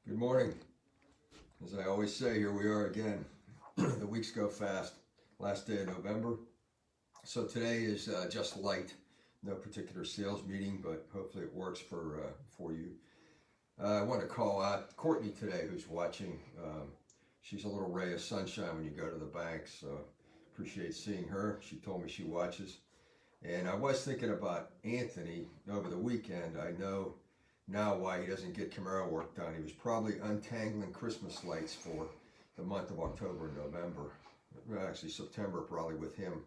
Good morning. As I always say, here we are again. The weeks go fast. Last day of November. So today is just light. No particular sales meeting, but hopefully it works for you. I want to call out Courtney today, who's watching. She's a little ray of sunshine when you go to the bank, so appreciate seeing her. She told me she watches. And I was thinking about Anthony over the weekend. I know now why he doesn't get Camaro work done. He was probably untangling Christmas lights for the month of October and November. Well, actually September probably with him.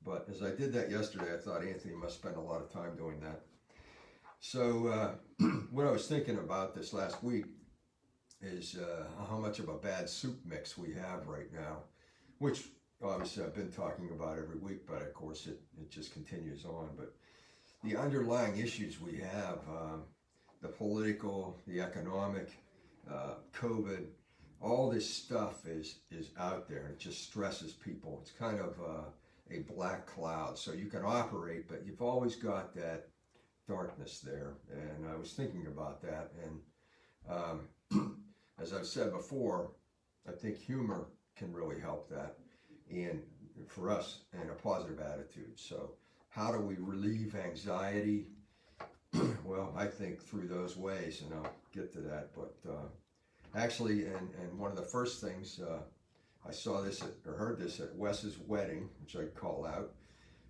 But as I did that yesterday, I thought Anthony must spend a lot of time doing that. So what I was thinking about this last week is how much of a bad soup mix we have right now, which obviously I've been talking about every week, but of course it just continues on. But the underlying issues we have, the political, the economic, COVID, all this stuff is out there. It just stresses people. It's kind of a black cloud. So you can operate, but you've always got that darkness there. And I was thinking about that. And as I've said before, I think humor can really help that. And for us, and a positive attitude. So how do we relieve anxiety? Well, I think through those ways, and I'll get to that. But actually, and one of the first things, I saw this or heard this at Wes's wedding, which I call out,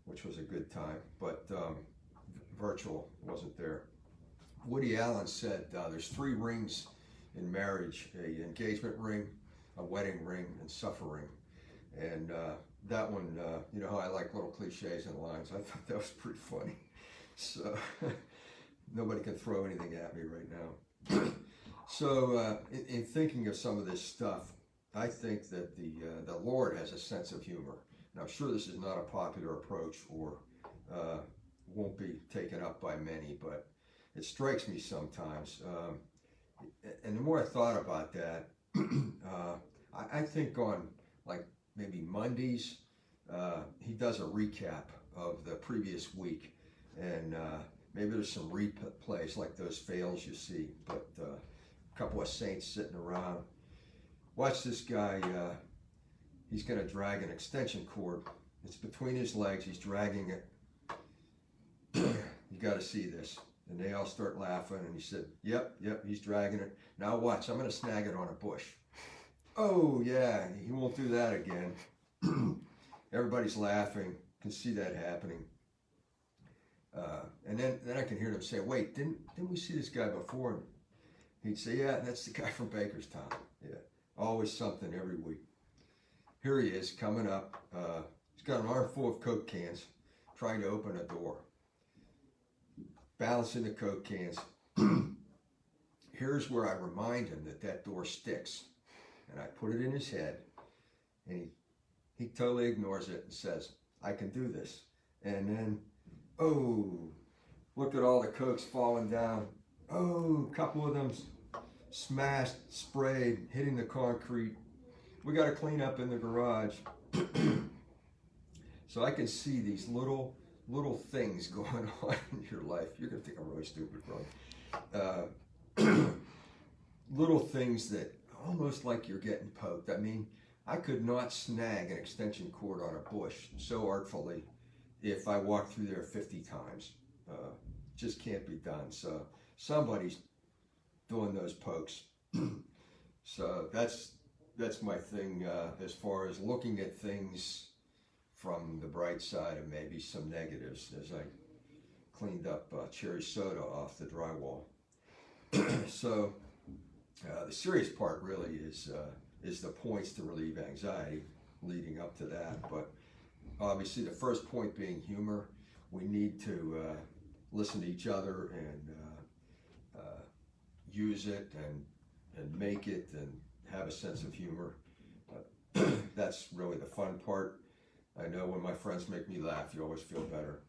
which was a good time, but virtual, wasn't there. Woody Allen said there's 3 rings in marriage: a engagement ring, a wedding ring, and suffering. And that one, you know how I like little cliches and lines. I thought that was pretty funny. So nobody can throw anything at me right now. So in thinking of some of this stuff, I think that the Lord has a sense of humor. Now, I'm sure this is not a popular approach or won't be taken up by many, but it strikes me sometimes. And the more I thought about that, I think on like maybe Mondays, he does a recap of the previous week, and maybe there's some replays like those fails you see, but a couple of saints sitting around. Watch this guy, he's going to drag an extension cord. It's between his legs, he's dragging it. You got to see this. And they all start laughing, and he said, yep, he's dragging it. Now watch, I'm going to snag it on a bush. Oh yeah, he won't do that again. Everybody's laughing, can see that happening. And then I can hear them say, wait, didn't we see this guy before? And he'd say, yeah, that's the guy from Bakerstown. Yeah, always something every week. Here he is coming up. He's got an armful of Coke cans, trying to open a door. Balancing the Coke cans. Here's where I remind him that door sticks. And I put it in his head, and he totally ignores it and says, I can do this. And then, oh, look at all the Cokes falling down. Oh, a couple of them smashed, sprayed, hitting the concrete. We got to clean up in the garage. So I can see these little things going on in your life. You're going to think I'm really stupid, bro. Little things that almost like you're getting poked. I mean, I could not snag an extension cord on a bush so artfully if I walked through there 50 times. Just can't be done. So somebody's doing those pokes. So that's my thing as far as looking at things from the bright side of maybe some negatives as I cleaned up cherry soda off the drywall. So the serious part really is the points to relieve anxiety leading up to that. But obviously the first point being humor. We need to listen to each other and use it and make it and have a sense of humor. That's really the fun part. I know when my friends make me laugh, you always feel better.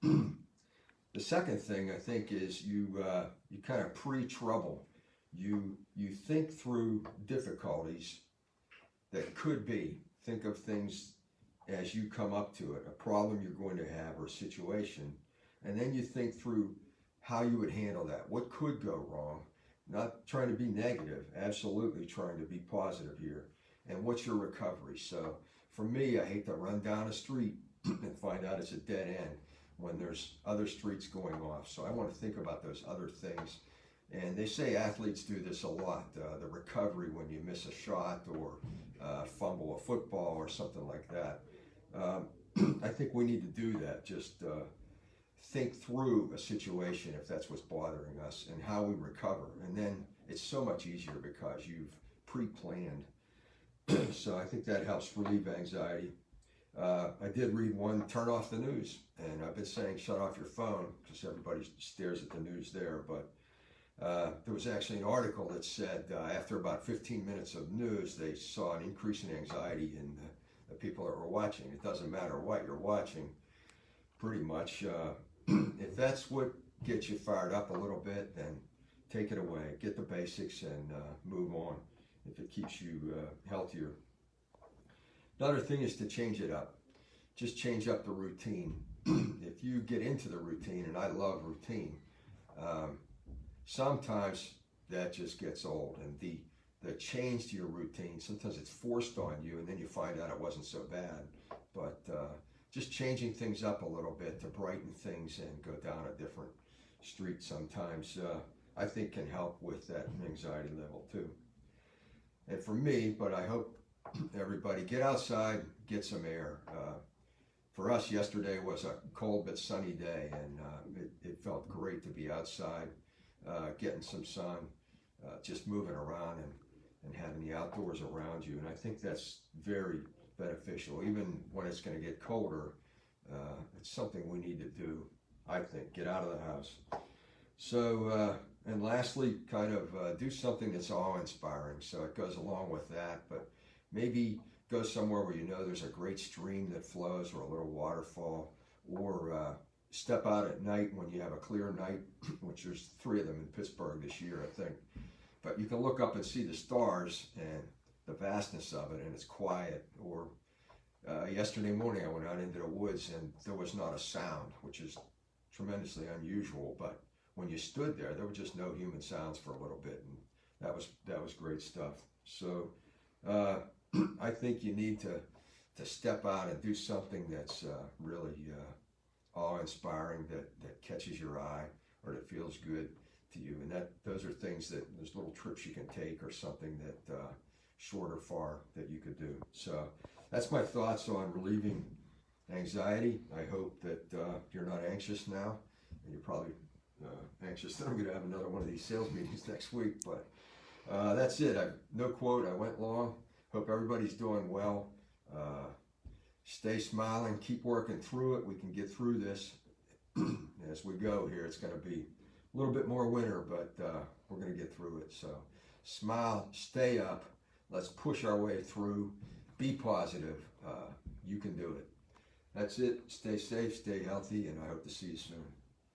The second thing I think is you kind of pre-trouble. You think through difficulties that could be. Think of things as you come up to it, a problem you're going to have or a situation, and then you think through how you would handle that. What could go wrong? not trying to be negative, absolutely trying to be positive here. And what's your recovery? So for me, I hate to run down a street and find out it's a dead end when there's other streets going off. So I want to think about those other things. And they say athletes do this a lot, the recovery when you miss a shot or fumble a football or something like that. I think we need to do that, just think through a situation if that's what's bothering us and how we recover. And then it's so much easier because you've pre-planned. So I think that helps relieve anxiety. I did read one, turn off the news. And I've been saying shut off your phone because everybody stares at the news there. But there was actually an article that said after about 15 minutes of news, they saw an increase in anxiety in the people that were watching. It doesn't matter what you're watching, pretty much. If that's what gets you fired up a little bit, then take it away. Get the basics and move on if it keeps you healthier. Another thing is to change it up. Just change up the routine. If you get into the routine, and I love routine, sometimes that just gets old. And the change to your routine, sometimes it's forced on you and then you find out it wasn't so bad. But just changing things up a little bit to brighten things and go down a different street sometimes, I think can help with that anxiety level too. And for me, but I hope everybody get outside, get some air. For us, yesterday was a cold but sunny day, and it felt great to be outside, getting some sun, just moving around and having the outdoors around you. And I think that's very beneficial. Even when it's going to get colder, it's something we need to do, I think, get out of the house. So, and lastly, kind of do something that's awe-inspiring. So it goes along with that, but maybe go somewhere where you know there's a great stream that flows or a little waterfall, or step out at night when you have a clear night, which there's 3 of them in Pittsburgh this year, I think. But you can look up and see the stars and the vastness of it, and it's quiet. Or yesterday morning I went out into the woods and there was not a sound, which is tremendously unusual, but when you stood there, there were just no human sounds for a little bit, and that was great stuff. So I think you need to step out and do something that's really awe-inspiring, that catches your eye or that feels good to you. And those are things those little trips you can take, or something that short or far that you could do. So that's my thoughts on relieving anxiety. I hope that you're not anxious now, and you're probably anxious that I'm going to have another one of these sales meetings next week. But that's it. No quote. I went long. Hope everybody's doing well. Stay smiling. Keep working through it. We can get through this as we go here. It's going to be a little bit more winter, but we're going to get through it. So smile, stay up. Let's push our way through. Be positive. You can do it. That's it. Stay safe, stay healthy, and I hope to see you soon.